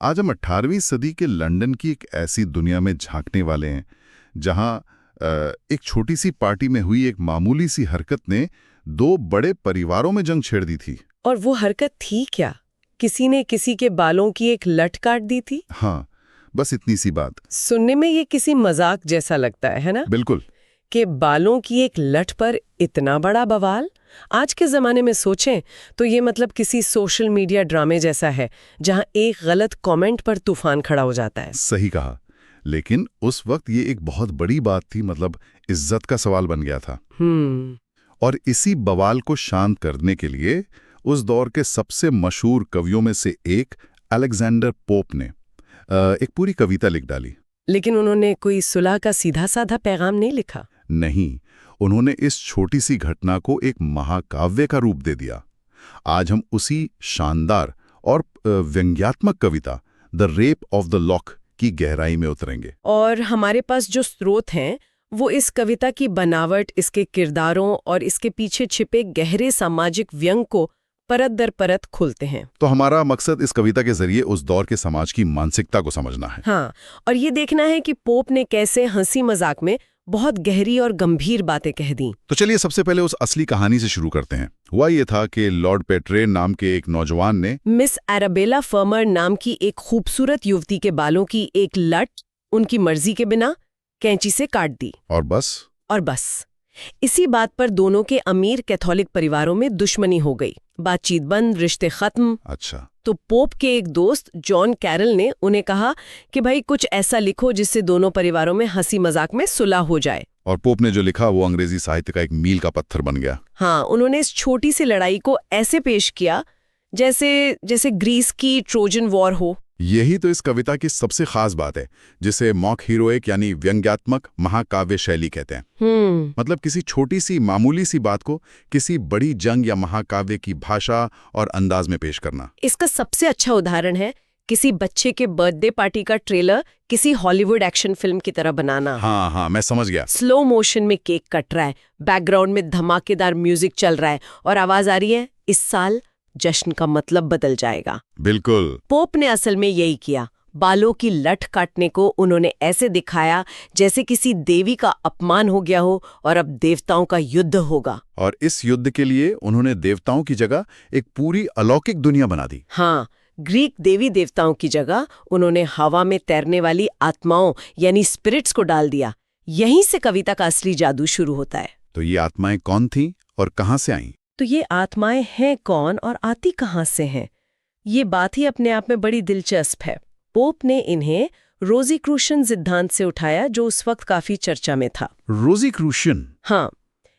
आज हम 18वीं सदी के लंदन की एक ऐसी दुनिया में झांकने वाले हैं जहां एक छोटी सी पार्टी में हुई एक मामूली सी हरकत ने दो बड़े परिवारों में जंग छेड़ दी थी। और वो हरकत थी क्या? किसी ने किसी के बालों की एक लट काट दी थी। हाँ, बस इतनी सी बात। सुनने में ये किसी मजाक जैसा लगता है ना? बिल्कुल। कि बालों की एक लट पर इतना बड़ा बवाल। आज के जमाने में सोचें तो ये मतलब किसी सोशल मीडिया ड्रामे जैसा है जहां एक गलत कमेंट पर तूफान खड़ा हो जाता है। सही कहा। लेकिन उस वक्त ये एक बहुत बड़ी बात थी, मतलब इज्जत का सवाल बन गया था। और इसी बवाल को शांत करने के लिए उस दौर के सबसे मशहूर कवियों में से एक अलेक्जेंडर पोप ने एक पूरी कविता लिख डाली। लेकिन उन्होंने कोई सुलह का सीधा साधा पैगाम नहीं लिखा। नहीं, उन्होंने इस छोटी सी घटना को एक महाकाव्य का रूप दे दिया। आज हम उसी शानदार और व्यंग्यात्मक कविता the Rape of the Lock की गहराई में उतरेंगे। और हमारे पास जो स्रोत हैं वो इस कविता की बनावट, इसके किरदारों और इसके पीछे छिपे गहरे सामाजिक व्यंग को परत दर परत खोलते हैं। तो हमारा मकसद इस कविता के जरिए उस दौर के समाज की मानसिकता को समझना है। हाँ, और ये देखना है कि पोप ने कैसे हंसी मजाक में बहुत गहरी और गंभीर बातें कह दी। तो चलिए सबसे पहले उस असली कहानी से शुरू करते हैं। हुआ ये था कि लॉर्ड पेट्रेन नाम के एक नौजवान ने मिस एराबेला फर्मर नाम की एक खूबसूरत युवती के बालों की एक लट उनकी मर्जी के बिना कैंची से काट दी। और बस इसी बात पर दोनों के अमीर कैथोलिक परिवारों में दुश्मनी हो गई। बातचीत बंद, रिश्ते खत्म। अच्छा। तो पोप के एक दोस्त जॉन कैरल ने उन्हें कहा कि भाई कुछ ऐसा लिखो जिससे दोनों परिवारों में हंसी मजाक में सुलह हो जाए। और पोप ने जो लिखा वो अंग्रेजी साहित्य का एक मील का पत्थर बन गया। हाँ, उन्होंने इस छोटी सी लड़ाई को ऐसे पेश किया जैसे ग्रीस की ट्रोजन वॉर हो। यही तो इस कविता की सबसे खास बात है, जिसे मॉक हीरोइक यानी व्यंग्यात्मक महाकाव्य शैली कहते हैं। मतलब किसी छोटी सी मामूली सी बात को किसी बड़ी जंग या महाकाव्य की भाषा और अंदाज में पेश करना। इसका सबसे अच्छा उदाहरण है किसी बच्चे के बर्थडे पार्टी का ट्रेलर किसी हॉलीवुड एक्शन फिल्म की तरह बनाना। हाँ, मैं समझ गया। स्लो मोशन में केक कट रहा है, बैकग्राउंड में धमाकेदार म्यूजिक चल रहा है और आवाज आ रही है, इस साल जश्न का मतलब बदल जाएगा। बिल्कुल। पोप ने असल में यही किया। बालों की लट काटने को उन्होंने ऐसे दिखाया जैसे किसी देवी का अपमान हो गया हो और अब देवताओं का युद्ध होगा। और इस युद्ध के लिए उन्होंने देवताओं की जगह एक पूरी अलौकिक दुनिया बना दी। हाँ, ग्रीक देवी देवताओं की जगह उन्होंने हवा में तैरने वाली आत्माओं यानी स्पिरिट्स को डाल दिया। यहीं से कविता का असली जादू शुरू होता है। तो ये आत्माएं कौन थीं और कहां से आईं? तो ये आत्माएं हैं कौन और आती कहां से हैं? ये बात ही अपने आप में बड़ी दिलचस्प है। पोप ने इन्हें रोज़ीक्रूशियन सिद्धांत से उठाया जो उस वक्त काफी चर्चा में था। रोज़ीक्रूशियन? हाँ,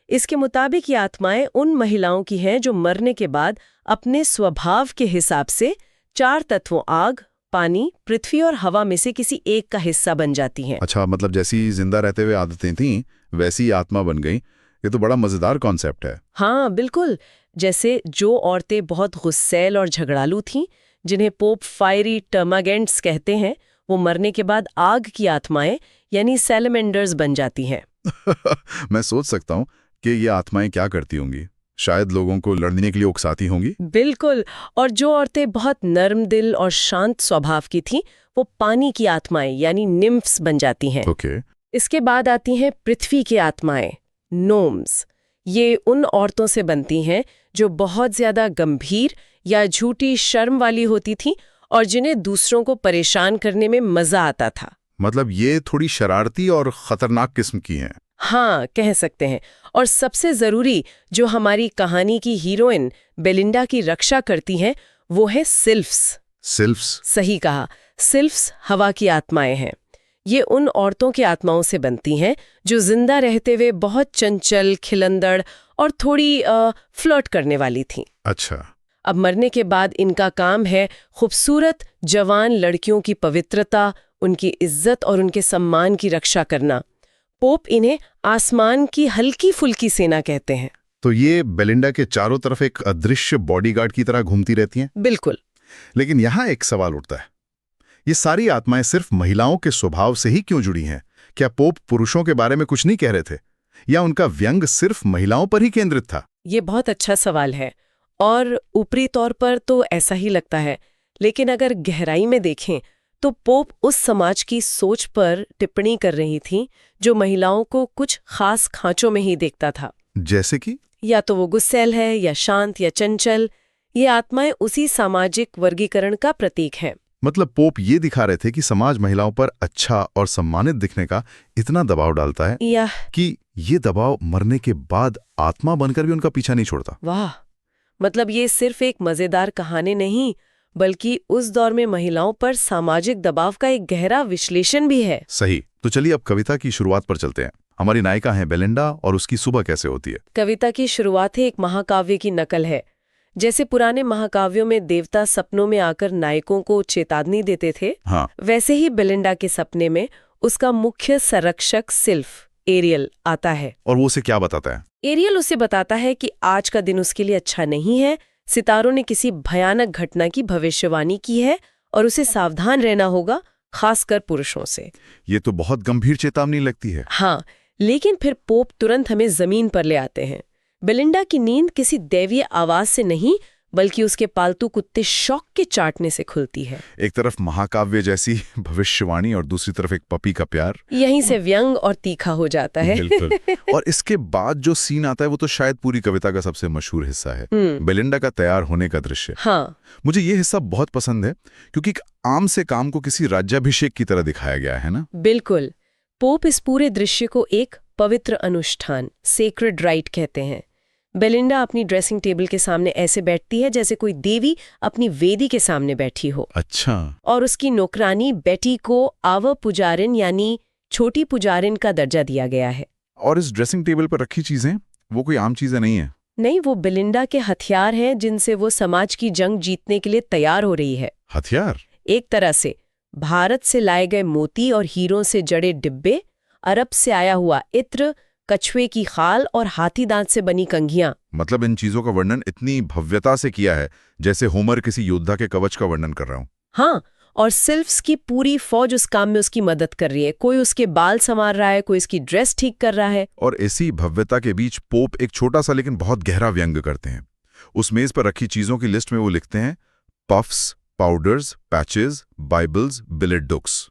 इसके मुताबिक ये आत्माएं उन महिलाओं की हैं जो मरने के बाद अपने स्वभाव के हिसाब से 4 तत्वों आग, पानी, पृथ्वी और हवा में से किसी एक का हिस्सा बन जाती हैं। अच्छा, मतलब जैसी जिंदा रहते हुए आदतें थीं वैसी आत्मा बन गई। ये तो बड़ा मजेदार कॉन्सेप्ट है। हाँ बिल्कुल। जैसे जो औरतें बहुत गुस्सैल और झगड़ालू थीं, जिन्हें पोप फायरी टर्मागेंट्स कहते हैं, वो मरने के बाद आग की आत्माएं यानी सैलमेंडर्स बन जाती हैं। मैं सोच सकता हूँ कि ये आत्माएं क्या करती होंगी। शायद लोगों को लड़ने के लिए उकसाती होंगी। बिल्कुल। और जो औरतें बहुत नर्म दिल और शांत स्वभाव की थीं, वो पानी की आत्माएं यानी निम्फ्स बन जाती हैं। ओके। इसके बाद आती हैं पृथ्वी की आत्माएं, नोम्स। ये उन औरतों से बनती हैं जो बहुत ज्यादा गंभीर या झूठी शर्म वाली होती थीं और जिन्हें दूसरों को परेशान करने में मजा आता था। मतलब ये थोड़ी शरारती और खतरनाक किस्म की हैं। हाँ, कह सकते हैं। और सबसे जरूरी, जो हमारी कहानी की हीरोइन बेलिंडा की रक्षा करती हैं, वो है सिल्फ्स। सिल्फ्स? सही कहा। सिल्फ्स हवा की आत्माएं हैं। ये उन औरतों की आत्माओं से बनती हैं जो जिंदा रहते हुए बहुत चंचल, खिलंदड़ और थोड़ी फ्लर्ट करने वाली थीं। अच्छा। अब मरने के बाद इनका काम है खूबसूरत जवान लड़कियों की पवित्रता, उनकी इज्जत और उनके सम्मान की रक्षा करना। पोप इन्हें आसमान की हल्की फुल्की सेना कहते हैं। तो ये बेलिंडा के चारों तरफ एक अदृश्य बॉडीगार्ड की तरह घूमती रहती हैं? बिल्कुल। लेकिन यहाँ एक सवाल उठता है, ये सारी आत्माएं सिर्फ महिलाओं के स्वभाव से ही क्यों जुड़ी हैं? क्या पोप पुरुषों के बारे में कुछ नहीं कह रहे थे, या उनका व्यंग सिर्फ महिलाओं पर ही केंद्रित था? ये बहुत अच्छा सवाल है और ऊपरी तौर पर तो ऐसा ही लगता है, लेकिन अगर गहराई में देखें तो पोप उस समाज की सोच पर टिप्पणी कर रही थी जो महिलाओं को कुछ खास खांचों में ही देखता था। जैसे कि या तो वो गुस्सैल है या शांत या चंचल, ये आत्माएं उसी सामाजिक वर्गीकरण का प्रतीक हैं। मतलब पोप ये दिखा रहे थे कि समाज महिलाओं पर अच्छा और सम्मानित दिखने का इतना दबाव डालता है या कि ये दबाव मरने के बाद आत्मा बनकर भी उनका पीछा नहीं छोड़ता। वाह, मतलब ये सिर्फ एक मजेदार कहानी नहीं बल्कि उस दौर में महिलाओं पर सामाजिक दबाव का एक गहरा विश्लेषण भी है। सही। तो चलिए अब कविता की शुरुआत पर चलते हैं। हमारी नायिका है बेलिंडा और उसकी सुबह कैसे होती है। कविता की शुरुआत एक महाकाव्य की नकल है। जैसे पुराने महाकाव्यों में देवता सपनों में आकर नायकों को चेतावनी देते थे, हाँ। वैसे ही बेलिंडा के सपने में उसका मुख्य संरक्षक सिल्फ एरियल आता है। और वो उसे क्या बताता है? एरियल उसे बताता है कि आज का दिन उसके लिए अच्छा नहीं है, सितारों ने किसी भयानक घटना की भविष्यवाणी की है और उसे सावधान रहना होगा, खासकर पुरुषों से। ये तो बहुत गंभीर चेतावनी लगती है। हाँ, लेकिन फिर पोप तुरंत हमें जमीन पर ले आते हैं। बेलिंडा की नींद किसी दैवीय आवाज से नहीं बल्कि उसके पालतू कुत्ते शौक के चाटने से खुलती है। एक तरफ महाकाव्य जैसी भविष्यवाणी और दूसरी तरफ एक पपी का प्यार। यहीं से व्यंग और तीखा हो जाता है। बिल्कुल। और इसके बाद जो सीन आता है वो तो शायद पूरी कविता का सबसे मशहूर हिस्सा है, बेलिंडा का तैयार होने का दृश्य। हाँ, मुझे ये हिस्सा बहुत पसंद है क्योंकि एक आम से काम को किसी राज्याभिषेक की तरह दिखाया गया है ना। बिल्कुल। पोप इस पूरे दृश्य को एक पवित्र अनुष्ठान, सेक्रेड राइट कहते हैं। बेलिंडा अपनी ड्रेसिंग टेबल के सामने ऐसे बैठती है जैसे कोई देवी अपनी वेदी के सामने बैठी हो। अच्छा। और उसकी नौकरानी बेटी को आव पुजारिन यानी छोटी पुजारिन का दर्जा दिया गया है। और इस ड्रेसिंग टेबल पर रखी चीजें वो कोई आम चीजें नहीं है। नहीं, वो बेलिंडा के हथियार हैं जिनसे वो समाज की जंग जीतने के लिए तैयार हो रही है। हथियार? एक तरह से भारत से लाए गए मोती और हीरों से जड़े डिब्बे, अरब से आया हुआ इत्र, कछुए की खाल और हाथी दांत से बनी कंघियां। मतलब इन चीजों का वर्णन इतनी भव्यता से किया है जैसे होमर किसी योद्धा के कवच का वर्णन कर रहा हूं। हाँ, और सिल्फ्स की पूरी फौज उस काम में उसकी मदद कर रही है। कोई उसके बाल संवार रहा है, कोई इसकी ड्रेस ठीक कर रहा है। और इसी भव्यता के बीच पोप एक छोटा सा लेकिन बहुत गहरा व्यंग करते हैं। उस मेज पर रखी चीजों की लिस्ट में वो लिखते हैं पफ्स, पाउडर्स, पैचेस, बाइबल्स, बिलेट बुक्स।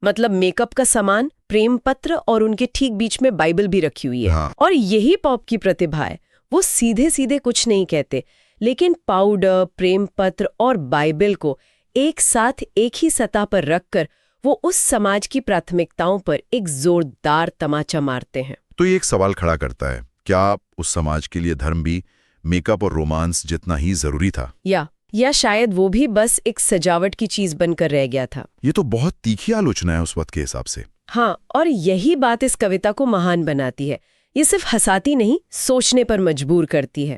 मतलब मेकअप का सामान, प्रेम पत्र और उनके ठीक बीच में बाइबल भी रखी हुई है। हाँ। और यही पॉप की प्रतिभा है। वो सीधे सीधे कुछ नहीं कहते, लेकिन पाउडर, प्रेम पत्र और बाइबल को एक साथ एक ही सतह पर रखकर वो उस समाज की प्राथमिकताओं पर एक जोरदार तमाचा मारते हैं। तो ये एक सवाल खड़ा करता है, क्या उस समाज के लिए धर्म भी मेकअप और रोमांस जितना ही जरूरी था? या शायद वो भी बस एक सजावट की चीज बनकर रह गया था। ये तो बहुत तीखी आलोचना है उस वक्त के हिसाब से। हाँ, और यही बात इस कविता को महान बनाती है। ये सिर्फ हंसाती नहीं, सोचने पर मजबूर करती है।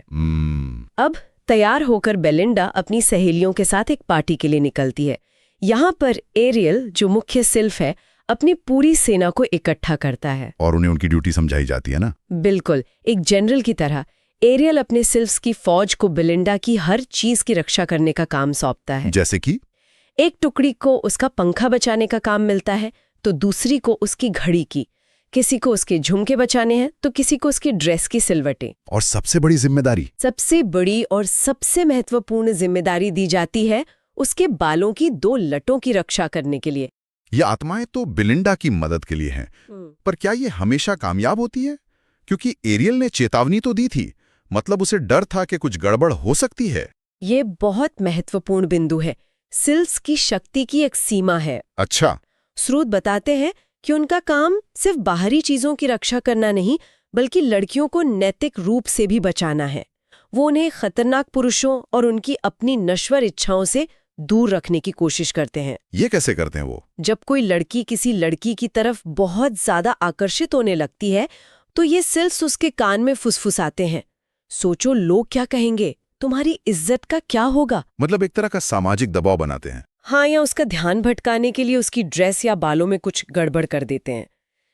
अब तैयार होकर बेलिंडा अपनी सहेलियों के साथ एक पार्टी के लिए निकलती है। यहाँ पर एरियल, जो मुख्य सिल्फ है, अपनी पूरी सेना को इकट्ठा करता है और उन्हें उनकी ड्यूटी समझाई जाती है ना। बिल्कुल, एक जनरल की तरह एरियल अपने सिल्फ्स की फौज को बेलिंडा की हर चीज की रक्षा करने का काम सौंपता है। जैसे कि एक टुकड़ी को उसका पंखा बचाने का काम मिलता है, तो दूसरी को उसकी घड़ी की, किसी को उसके झुमके बचाने हैं तो किसी को उसकी ड्रेस की सिलवटें। और सबसे बड़ी और सबसे महत्वपूर्ण जिम्मेदारी दी जाती है उसके बालों की 2 लटों की रक्षा करने के लिए। ये आत्माएं तो बेलिंडा की मदद के लिए हैं, पर क्या ये हमेशा कामयाब होती है? क्योंकि एरियल ने चेतावनी तो दी थी, मतलब उसे डर था कि कुछ गड़बड़ हो सकती है। ये बहुत महत्वपूर्ण बिंदु है। सिल्फ्स की शक्ति की एक सीमा है। अच्छा। स्रोत बताते हैं कि उनका काम सिर्फ बाहरी चीजों की रक्षा करना नहीं, बल्कि लड़कियों को नैतिक रूप से भी बचाना है। वो उन्हें खतरनाक पुरुषों और उनकी अपनी नश्वर इच्छाओं से दूर रखने की कोशिश करते हैं। ये कैसे करते हैं वो? जब कोई लड़की किसी लड़की की तरफ बहुत ज्यादा आकर्षित होने लगती है, तो ये सिल्फ्स उसके कान में फुसफुसाते हैं, सोचो लोग क्या कहेंगे, तुम्हारी इज्जत का क्या होगा। मतलब एक तरह का सामाजिक दबाव बनाते हैं। हाँ, या उसका ध्यान भटकाने के लिए उसकी ड्रेस या बालों में कुछ गड़बड़ कर देते हैं।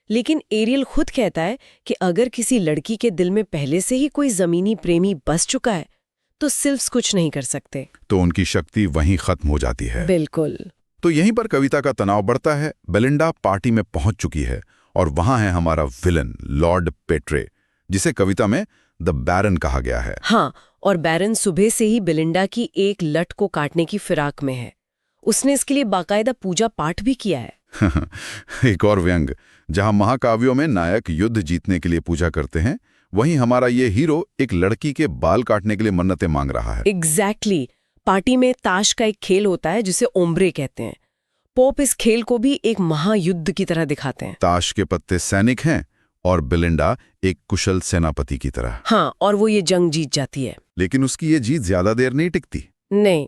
लेकिन एरियल खुद कहता है कि अगर किसी लड़की के दिल में पहले से ही कोई जमीनी प्रेमी बस चुका है तो सिल्फ्स कुछ नहीं कर सकते, तो उनकी शक्ति वहीं खत्म हो जाती है। बिल्कुल। तो यहीं पर कविता का तनाव बढ़ता है। बेलिंडा पार्टी में पहुंच चुकी है और वहां है हमारा विलन लॉर्ड पेट्रे, जिसे कविता में द बैरन कहा गया है। हाँ, और बैरन सुबह से ही बेलिंडा की एक लट को काटने की फिराक में है। उसने इसके लिए बाकायदा पूजा पाठ भी किया है। एक और व्यंग, जहां महाकाव्यों में नायक युद्ध जीतने के लिए पूजा करते हैं, वहीं हमारा ये हीरो एक लड़की के बाल काटने के लिए मन्नतें मांग रहा है। एग्जैक्टली। पार्टी में ताश का एक खेल होता है जिसे ओम्ब्रे कहते हैं। पोप इस खेल को भी एक महायुद्ध की तरह दिखाते हैं। ताश के पत्ते सैनिक हैं और बेलिंडा एक कुशल सेनापति की तरह। हाँ, और वो ये जंग जीत जाती है। लेकिन उसकी ये जीत ज्यादा देर नहीं टिकती। नहीं,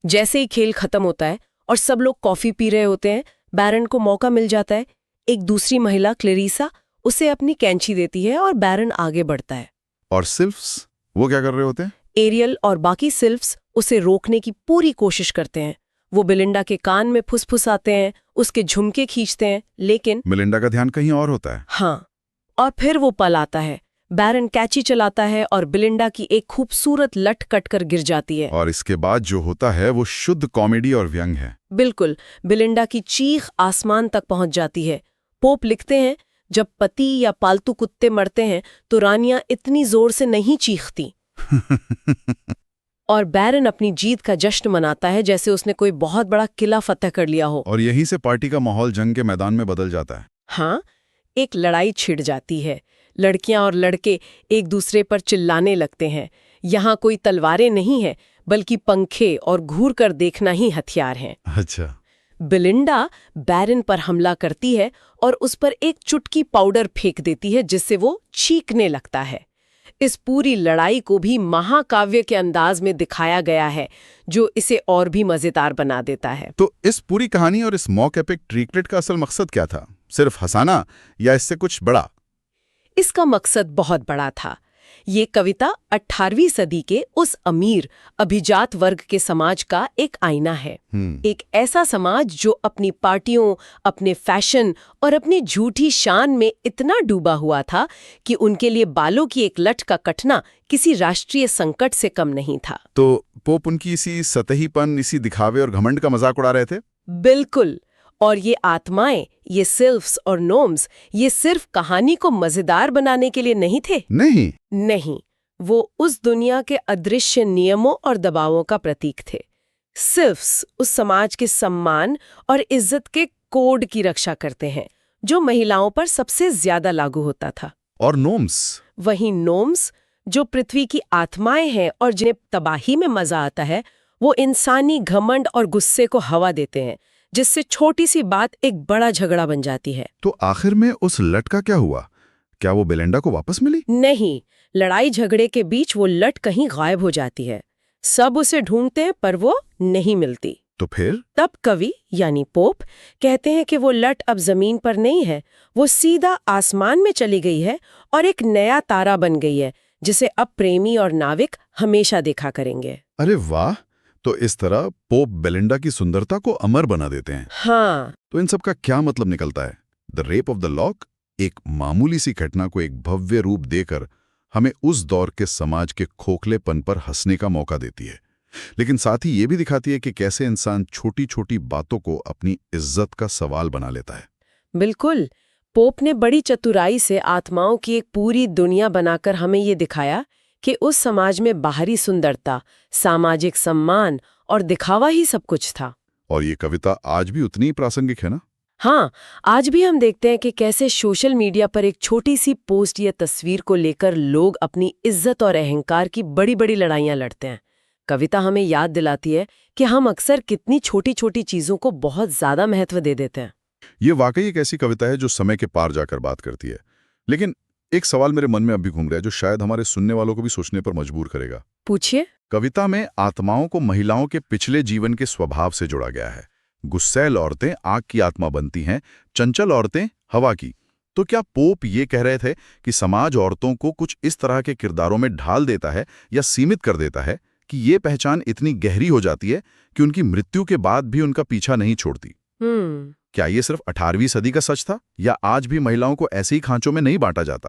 जैसे ही खेल खत्म होता है और सब लोग कॉफी पी रहे होते हैं, बैरन को मौका मिल जाता है। एक दूसरी महिला क्लेरिसा उसे अपनी कैंची देती है और बैरन आगे बढ़ता है। और सिल्फ्स वो क्या कर रहे होते हैं? एरियल और बाकी सिल्फ्स उसे रोकने की पूरी कोशिश करते हैं। वो बेलिंडा के कान में फुसफुसाते हैं, उसके झुमके खींचते हैं, लेकिन बेलिंडा का ध्यान कहीं और होता है। हाँ, और फिर वो पल आता है। बैरन कैची चलाता है और बेलिंडा की एक खूबसूरत लट कट कर गिर जाती है। और इसके बाद जो होता है वो शुद्ध कॉमेडी और व्यंग है। बिल्कुल, बेलिंडा की चीख आसमान तक पहुंच जाती है। पोप लिखते हैं, जब पति या पालतू कुत्ते मरते हैं तो रानियां इतनी जोर से नहीं चीखती। और बैरन अपनी जीत का जश्न मनाता है जैसे उसने कोई बहुत बड़ा किला फतह कर लिया हो। और यहीं से पार्टी का माहौल जंग के मैदान में बदल जाता है। हाँ, एक लड़ाई छिड़ जाती है। लड़कियां और लड़के एक दूसरे पर चिल्लाने लगते हैं। यहाँ कोई तलवारें नहीं है, बल्कि पंखे और घूर कर देखना ही हथियार हैं। अच्छा। बेलिंडा बैरन पर हमला करती है और उस पर एक चुटकी पाउडर फेंक देती है, जिससे वो चीखने लगता है। इस पूरी लड़ाई को भी महाकाव्य के अंदाज में दिखाया गया है, जो इसे और भी मजेदार बना देता है। तो इस पूरी कहानी और इस मॉक एपिक ट्रिकलेट का असल मकसद क्या था? सिर्फ हंसाना या इससे कुछ बड़ा? इसका मकसद बहुत बड़ा था। ये कविता 18वीं सदी के उस अमीर अभिजात वर्ग के समाज का एक आईना है। एक ऐसा समाज जो अपनी पार्टियों, अपने फैशन और अपनी झूठी शान में इतना डूबा हुआ था कि उनके लिए बालों की एक लट का कटना किसी राष्ट्रीय संकट से कम नहीं था। तो पोप उनकी इसी सतहीपन, इसी दिखावे और घमंड का मजाक उड़ा रहे थे? बिल्कुल। और ये आत्माएं, ये सिल्फ्स और नोम्स, ये सिर्फ कहानी को मजेदार बनाने के लिए नहीं थे। नहीं, वो उस दुनिया के अदृश्य नियमों और दबावों का प्रतीक थे। सिल्फ्स उस समाज के सम्मान और इज्जत के कोड की रक्षा करते हैं, जो महिलाओं पर सबसे ज्यादा लागू होता था। और नोम्स? वही नोम्स, जो पृथ्वी की आत्माएं हैं और जिन्हें तबाही में मजा आता है, वो इंसानी घमंड और गुस्से को हवा देते हैं, जिससे छोटी सी बात एक बड़ा झगड़ा बन जाती है। तो आखिर में उस लट का क्या हुआ? क्या वो बेलिंडा को वापस मिली? नहीं, लड़ाई झगड़े के बीच वो लट कहीं गायब हो जाती है। सब उसे ढूंढते हैं पर वो नहीं मिलती। तो फिर? तब कवि यानी पोप कहते हैं कि वो लट अब जमीन पर नहीं है, वो सीधा आसमान में चली गई है और एक नया तारा बन गई है, जिसे अब प्रेमी और नाविक हमेशा देखा करेंगे। अरे वाह! तो इस तरह पोप बेलिंडा की सुंदरता को अमर बना देते हैं। हाँ। तो इन सब का क्या मतलब निकलता है? The Rape of the lock एक मामूली सी घटना को एक भव्य रूप देकर हमें उस दौर के समाज के खोखलेपन पर हंसने का मौका देती है, लेकिन साथ ही ये भी दिखाती है कि कैसे इंसान छोटी छोटी बातों को अपनी इज्जत का सवाल बना लेता है। बिल्कुल। पोप ने बड़ी चतुराई से आत्माओं की एक पूरी दुनिया बनाकर हमें ये दिखाया कि उस समाज में बाहरी सुंदरता, सामाजिक सम्मान और दिखावा ही सब कुछ था। और ये कविता आज भी उतनी ही प्रासंगिक है ना? हाँ, आज भी हम देखते हैं कि कैसे सोशल मीडिया पर एक छोटी सी पोस्ट या तस्वीर को लेकर लोग अपनी इज्जत और अहंकार की बड़ी बड़ी लड़ाइयां लड़ते हैं। कविता हमें याद दिलाती है कि हम अक्सर कितनी छोटी छोटी चीजों को बहुत ज्यादा महत्व दे देते हैं। ये वाकई एक ऐसी कविता है जो समय के पार जाकर बात करती है। लेकिन एक सवाल मेरे मन में अभी घूम रहा है जो शायद हमारे सुनने वालों को भी सोचने पर मजबूर करेगा। पूछिए। कविता में आत्माओं को महिलाओं के पिछले जीवन के स्वभाव से जोड़ा गया है। गुस्सैल औरतें आग की आत्मा बनती हैं, चंचल औरतें हवा की। तो क्या पोप ये कह रहे थे कि समाज औरतों को कुछ इस तरह के किरदारों में ढाल देता है या सीमित कर देता है कि ये पहचान इतनी गहरी हो जाती है कि उनकी मृत्यु के बाद भी उनका पीछा नहीं छोड़ती? क्या ये सिर्फ 18वीं सदी का सच था या आज भी महिलाओं को ऐसे ही खांचों में नहीं बांटा जाता?